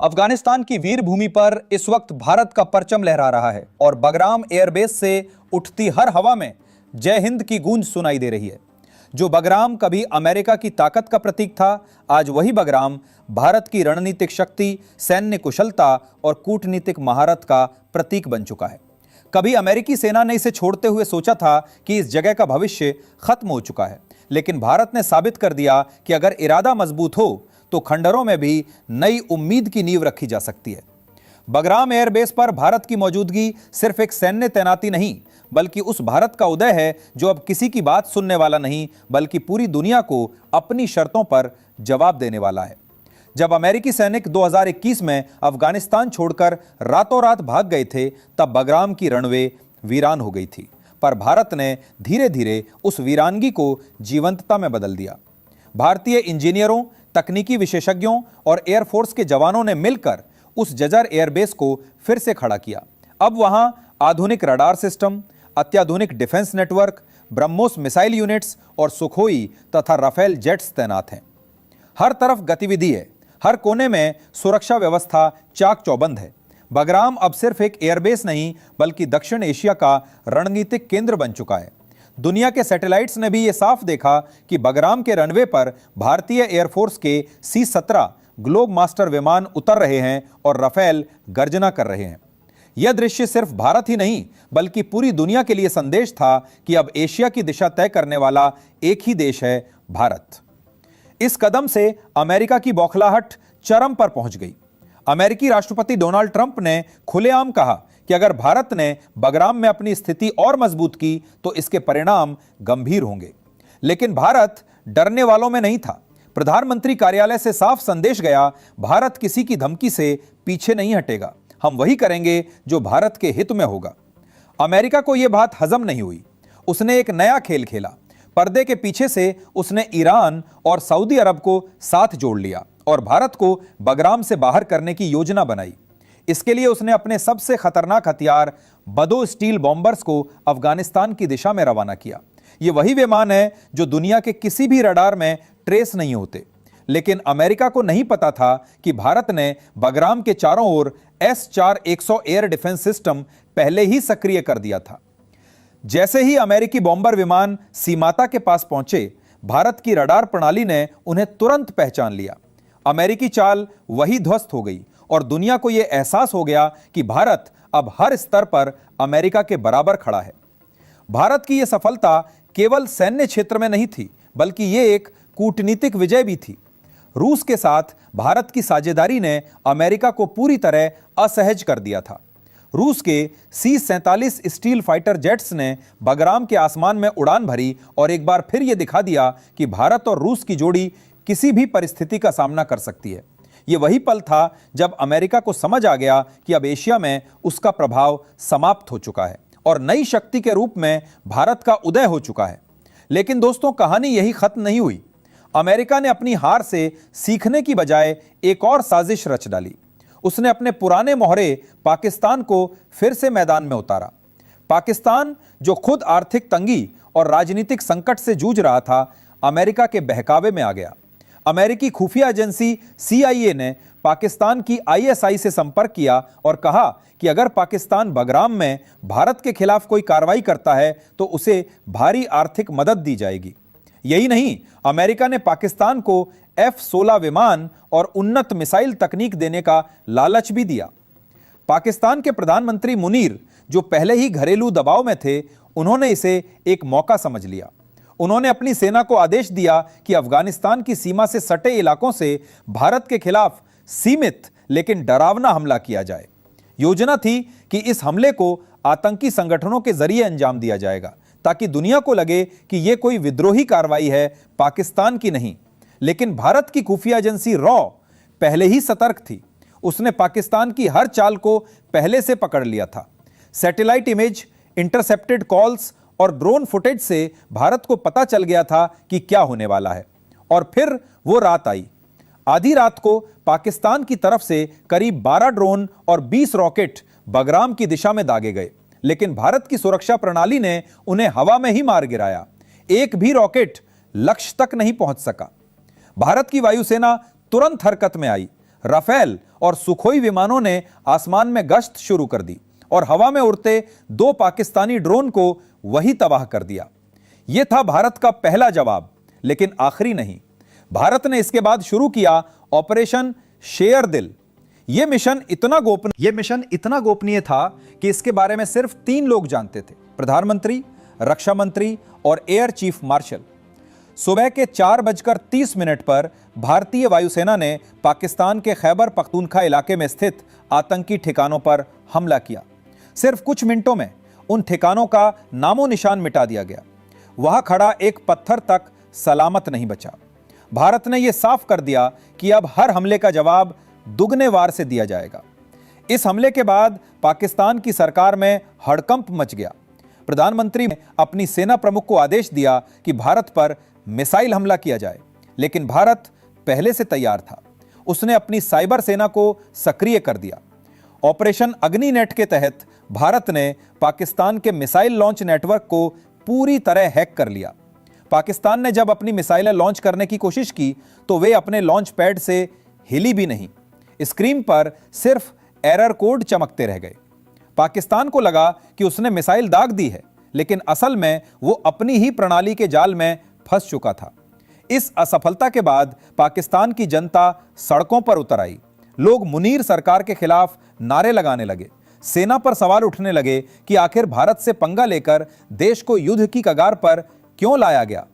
अफगानिस्तान की वीर भूमि पर इस वक्त भारत का परचम लहरा रहा है और बगराम एयरबेस से उठती हर हवा में जय हिंद की गूंज सुनाई दे रही है। जो बगराम कभी अमेरिका की ताकत का प्रतीक था, आज वही बगराम भारत की रणनीतिक शक्ति, सैन्य कुशलता और कूटनीतिक महारत का प्रतीक बन चुका है। कभी अमेरिकी सेना ने इसे छोड़ते हुए सोचा था कि इस जगह का भविष्य खत्म हो चुका है, लेकिन भारत ने साबित कर दिया कि अगर इरादा मजबूत हो तो खंडरों में भी नई उम्मीद की नींव रखी जा सकती है। बगराम एयरबेस पर भारत की मौजूदगी सिर्फ एक सैन्य तैनाती नहीं, बल्कि उस भारत का उदय है जो अब किसी की बात सुनने वाला नहीं, बल्कि पूरी दुनिया को अपनी शर्तों पर जवाब देने वाला है। जब अमेरिकी सैनिक 2021 में अफगानिस्तान छोड़कर रातों रात भाग गए थे, तब बगराम की रणवे वीरान हो गई थी, पर भारत ने धीरे धीरे उस वीरानगी को जीवंतता में बदल दिया। भारतीय इंजीनियरों, तकनीकी विशेषज्ञों और एयरफोर्स के जवानों ने मिलकर उस जजर एयरबेस को फिर से खड़ा किया। अब वहां आधुनिक रडार सिस्टम, अत्याधुनिक defence network, BrahMos missile units और सुखोई तथा राफेल जेट्स तैनात हैं। हर तरफ गतिविधि है, हर कोने में सुरक्षा व्यवस्था चाक चौबंद है। बगराम अब सिर्फ एक एयरबेस नहीं, बल्कि दक्षिण एशिया का रणनीतिक केंद्र बन चुका है। दुनिया के सैटेलाइट्स ने भी ये साफ देखा कि बगराम के रनवे पर भारतीय एयरफोर्स के C-17 ग्लोब मास्टर विमान उतर रहे हैं और राफेल गर्जना कर रहे हैं। यह दृश्य सिर्फ भारत ही नहीं, बल्कि पूरी दुनिया के लिए संदेश था कि अब एशिया की दिशा तय करने वाला एक ही देश है, भारत। इस कदम से अमेरिका की बौखलाहट चरम पर पहुंच गई। अमेरिकी राष्ट्रपति डोनाल्ड ट्रंप ने खुलेआम कहा कि अगर भारत ने बगराम में अपनी स्थिति और मजबूत की तो इसके परिणाम गंभीर होंगे। लेकिन भारत डरने वालों में नहीं था। प्रधानमंत्री कार्यालय से साफ संदेश गया, भारत किसी की धमकी से पीछे नहीं हटेगा, हम वही करेंगे जो भारत के हित में होगा। अमेरिका को यह बात हजम नहीं हुई। उसने एक नया खेल खेला। पर्दे के पीछे से उसने ईरान और सऊदी अरब को साथ जोड़ लिया और भारत को बगराम से बाहर करने की योजना बनाई। इसके लिए उसने अपने सबसे खतरनाक हथियार बदो स्टील बॉम्बर्स को अफगानिस्तान की दिशा में रवाना किया। ये वही विमान है जो दुनिया के किसी भी रडार में ट्रेस नहीं होते। लेकिन अमेरिका को नहीं पता था कि भारत ने बगराम के चारों ओर S-400 एयर डिफेंस सिस्टम पहले ही सक्रिय कर दिया था। जैसे ही अमेरिकी बॉम्बर विमान सीमाता के पास पहुंचे, भारत की रडार प्रणाली ने उन्हें तुरंत पहचान लिया। अमेरिकी चाल वही ध्वस्त हो गई और दुनिया को यह एहसास हो गया कि भारत अब हर स्तर पर अमेरिका के बराबर खड़ा है। भारत की यह सफलता केवल सैन्य क्षेत्र में नहीं थी, बल्कि यह एक कूटनीतिक विजय भी थी। रूस के साथ भारत की साझेदारी ने अमेरिका को पूरी तरह असहज कर दिया था। रूस के C-47 स्टील फाइटर जेट्स ने बगराम के आसमान में उड़ान भरी और एक बार फिर यह दिखा दिया कि भारत और रूस की जोड़ी किसी भी परिस्थिति का सामना कर सकती है। यह वही पल था जब अमेरिका को समझ आ गया कि अब एशिया में उसका प्रभाव समाप्त हो चुका है और नई शक्ति के रूप में भारत का उदय हो चुका है। लेकिन दोस्तों, कहानी यही खत्म नहीं हुई। अमेरिका ने अपनी हार से सीखने की बजाय एक और साजिश रच डाली। उसने अपने पुराने मोहरे पाकिस्तान को फिर से मैदान में उतारा। पाकिस्तान, जो खुद आर्थिक तंगी और राजनीतिक संकट से जूझ रहा था, अमेरिका के बहकावे में आ गया। अमेरिकी खुफिया एजेंसी CIA ने पाकिस्तान की ISI से संपर्क किया और कहा कि अगर पाकिस्तान बगराम में भारत के खिलाफ कोई कार्रवाई करता है तो उसे भारी आर्थिक मदद दी जाएगी। यही नहीं, अमेरिका ने पाकिस्तान को F-16 विमान और उन्नत मिसाइल तकनीक देने का लालच भी दिया। पाकिस्तान के प्रधानमंत्री मुनीर, जो पहले ही घरेलू दबाव में थे, उन्होंने इसे एक मौका समझ लिया। उन्होंने अपनी सेना को आदेश दिया कि अफगानिस्तान की सीमा से सटे इलाकों से भारत के खिलाफ सीमित लेकिन डरावना हमला किया जाए। योजना थी कि इस हमले को आतंकी संगठनों के जरिए अंजाम दिया जाएगा, ताकि दुनिया को लगे कि यह कोई विद्रोही कार्रवाई है, पाकिस्तान की नहीं। लेकिन भारत की खुफिया एजेंसी रॉ पहले ही सतर्क थी। उसने पाकिस्तान की हर चाल को पहले से पकड़ लिया था। सैटेलाइट इमेज, इंटरसेप्टेड कॉल्स और ड्रोन फुटेज से भारत को पता चल गया था कि क्या होने वाला है। और फिर वो रात आई। आधी रात को पाकिस्तान की तरफ से करीब 12 ड्रोन और 20 रॉकेट बगराम की दिशा में दागे गए, लेकिन भारत की सुरक्षा प्रणाली ने उन्हें हवा में ही मार गिराया। एक भी रॉकेट लक्ष्य तक नहीं पहुंच सका। भारत की वायुसेना तुरंत हरकत में आई। राफेल और सुखोई विमानों ने आसमान में गश्त शुरू कर दी और हवा में उड़ते 2 पाकिस्तानी ड्रोन को वही तबाह कर दिया। यह था भारत का पहला जवाब, लेकिन आखिरी नहीं। भारत ने इसके बाद शुरू किया ऑपरेशन शेर दिल। यह मिशन इतना गोपनीय था कि इसके बारे में सिर्फ 3 लोग जानते थे, प्रधानमंत्री, रक्षा मंत्री और एयर चीफ मार्शल। सुबह के 4:30 पर भारतीय वायुसेना ने पाकिस्तान के खैबर पख्तूनख्वा इलाके में स्थित आतंकी ठिकानों पर हमला किया। सिर्फ कुछ मिनटों में उन ठिकानों का नामो निशान मिटा दिया गया। वहां खड़ा एक पत्थर तक सलामत नहीं बचा। भारत ने यह साफ कर दिया कि अब हर हमले का जवाब दुगने वार से दिया जाएगा। इस हमले के बाद पाकिस्तान की सरकार में हड़कंप मच गया। प्रधानमंत्री ने अपनी सेना प्रमुख को आदेश दिया कि भारत पर मिसाइल हमला किया जाए, लेकिन भारत पहले से तैयार था। उसने अपनी साइबर सेना को सक्रिय कर दिया। ऑपरेशन अग्निनेट के तहत भारत ने पाकिस्तान के मिसाइल लॉन्च नेटवर्क को पूरी तरह हैक कर लिया। पाकिस्तान ने जब अपनी मिसाइलें लॉन्च करने की कोशिश की तो वे अपने लॉन्च पैड से हिली भी नहीं। स्क्रीन पर सिर्फ एरर कोड चमकते रह गए। पाकिस्तान को लगा कि उसने मिसाइल दाग दी है, लेकिन असल में वो अपनी ही प्रणाली के जाल में फंस चुका था। इस असफलता के बाद पाकिस्तान की जनता सड़कों पर उतर आई। लोग मुनीर सरकार के खिलाफ नारे लगाने लगे। सेना पर सवाल उठने लगे कि आखिर भारत से पंगा लेकर देश को युद्ध की कगार पर क्यों लाया गया।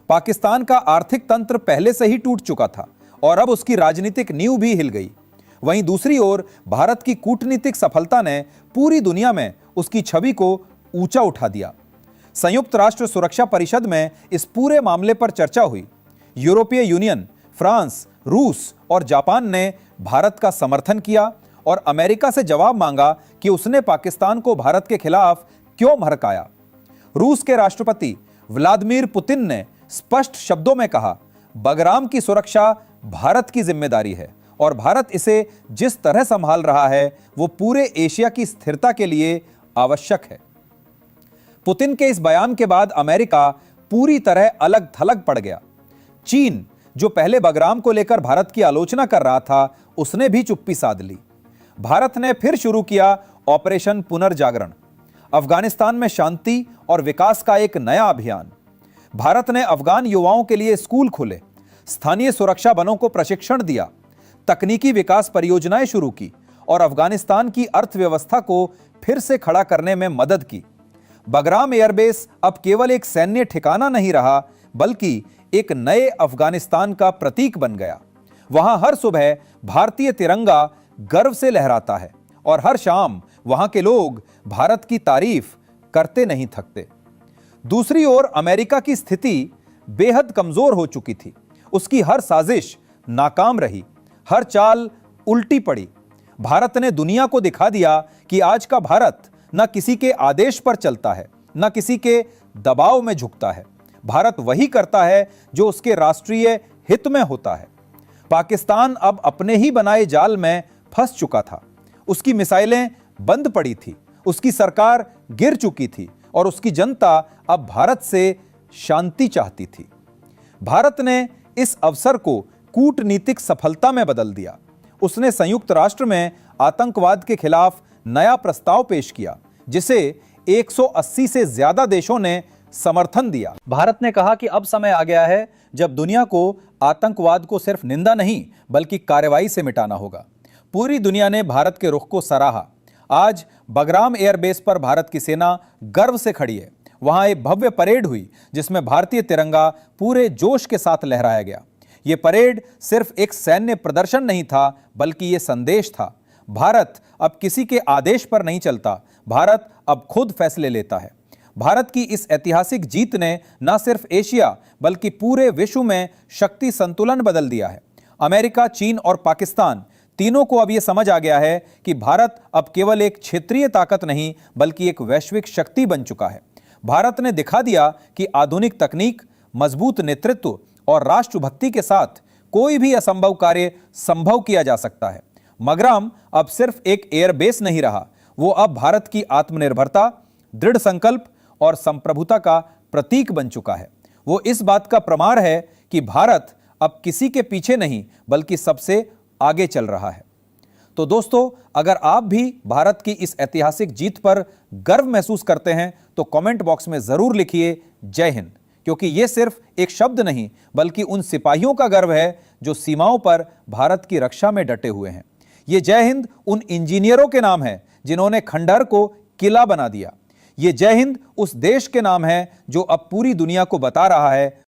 पाकिस्तान का आर्थिक तंत्र पहले से ही टूट चुका था और अब उसकी राजनीतिक नींव भी हिल गई। वहीं दूसरी ओर भारत की कूटनीतिक सफलता ने पूरी दुनिया में उसकी छवि को ऊंचा उठा दिया। संयुक्त राष्ट्र सुरक्षा परिषद में इस पूरे मामले पर चर्चा हुई। यूरोपीय यूनियन, फ्रांस, रूस और जापान ने भारत का समर्थन किया और अमेरिका से जवाब मांगा कि उसने पाकिस्तान को भारत के खिलाफ क्यों भड़काया। रूस के राष्ट्रपति व्लादिमीर पुतिन ने स्पष्ट शब्दों में कहा, बगराम की सुरक्षा भारत की जिम्मेदारी है और भारत इसे जिस तरह संभाल रहा है वो पूरे एशिया की स्थिरता के लिए आवश्यक है। पुतिन के इस बयान के बाद अमेरिका पूरी तरह अलग थलग पड़ गया। चीन, जो पहले बगराम को लेकर भारत की आलोचना कर रहा था, उसने भी चुप्पी साध ली। भारत ने फिर शुरू किया ऑपरेशन पुनर्जागरण, अफगानिस्तान में शांति और विकास का एक नया अभियान। भारत ने अफगान युवाओं के लिए स्कूल खोले, स्थानीय सुरक्षा बलों को प्रशिक्षण दिया, तकनीकी विकास परियोजनाएं शुरू की और अफगानिस्तान की अर्थव्यवस्था को फिर से खड़ा करने में मदद की। बगराम एयरबेस अब केवल एक सैन्य ठिकाना नहीं रहा, बल्कि एक नए अफगानिस्तान का प्रतीक बन गया। वहां हर सुबह भारतीय तिरंगा गर्व से लहराता है और हर शाम वहां के लोग भारत की तारीफ करते नहीं थकते। दूसरी ओर अमेरिका की स्थिति बेहद कमजोर हो चुकी थी। उसकी हर साजिश नाकाम रही, हर चाल उल्टी पड़ी। भारत ने दुनिया को दिखा दिया कि आज का भारत न किसी के आदेश पर चलता है, न किसी के दबाव में झुकता है। भारत वही करता है जो उसके राष्ट्रीय हित में होता है। पाकिस्तान अब अपने ही बनाए जाल में फंस चुका था। उसकी मिसाइलें बंद पड़ी थी, उसकी सरकार गिर चुकी थी और उसकी जनता अब भारत से शांति चाहती थी। भारत ने इस अवसर को कूटनीतिक सफलता में बदल दिया। उसने संयुक्त राष्ट्र में आतंकवाद के खिलाफ नया प्रस्ताव पेश किया, जिसे 180 से ज्यादा देशों ने समर्थन दिया। भारत ने कहा कि अब समय आ गया है जब दुनिया को आतंकवाद को सिर्फ निंदा नहीं बल्कि कार्रवाई से मिटाना होगा। पूरी दुनिया ने भारत के रुख को सराहा। आज बगराम एयरबेस पर भारत की सेना गर्व से खड़ी है। वहां एक भव्य परेड हुई जिसमें भारतीय तिरंगा पूरे जोश के साथ लहराया गया। यह परेड सिर्फ एक सैन्य प्रदर्शन नहीं था, बल्कि यह संदेश था, भारत अब किसी के आदेश पर नहीं चलता, भारत अब खुद फैसले लेता है। भारत की इस ऐतिहासिक जीत ने न सिर्फ एशिया बल्कि पूरे विश्व में शक्ति संतुलन बदल दिया है। अमेरिका, चीन और पाकिस्तान तीनों को अब यह समझ आ गया है कि भारत अब केवल एक क्षेत्रीय ताकत नहीं बल्कि एक वैश्विक शक्ति बन चुका है। भारत ने दिखा दिया कि आधुनिक तकनीक, मजबूत नेतृत्व और राष्ट्रभक्ति के साथ कोई भी असंभव कार्य संभव किया जा सकता है। बगराम अब सिर्फ एक एयरबेस नहीं रहा, वो अब भारत की आत्मनिर्भरता, दृढ़ संकल्प और संप्रभुता का प्रतीक बन चुका है। वो इस बात का प्रमाण है कि भारत अब किसी के पीछे नहीं बल्कि सबसे आगे चल रहा है। तो दोस्तों, अगर आप भी भारत की इस ऐतिहासिक जीत पर गर्व महसूस करते हैं तो कमेंट बॉक्स में जरूर लिखिए जय हिंद, क्योंकि यह सिर्फ एक शब्द नहीं बल्कि उन सिपाहियों का गर्व है जो सीमाओं पर भारत की रक्षा में डटे हुए हैं। यह जय हिंद उन इंजीनियरों के नाम है जिन्होंने खंडहर को किला बना दिया। यह जय हिंद उस देश के नाम है जो अब पूरी दुनिया को बता रहा है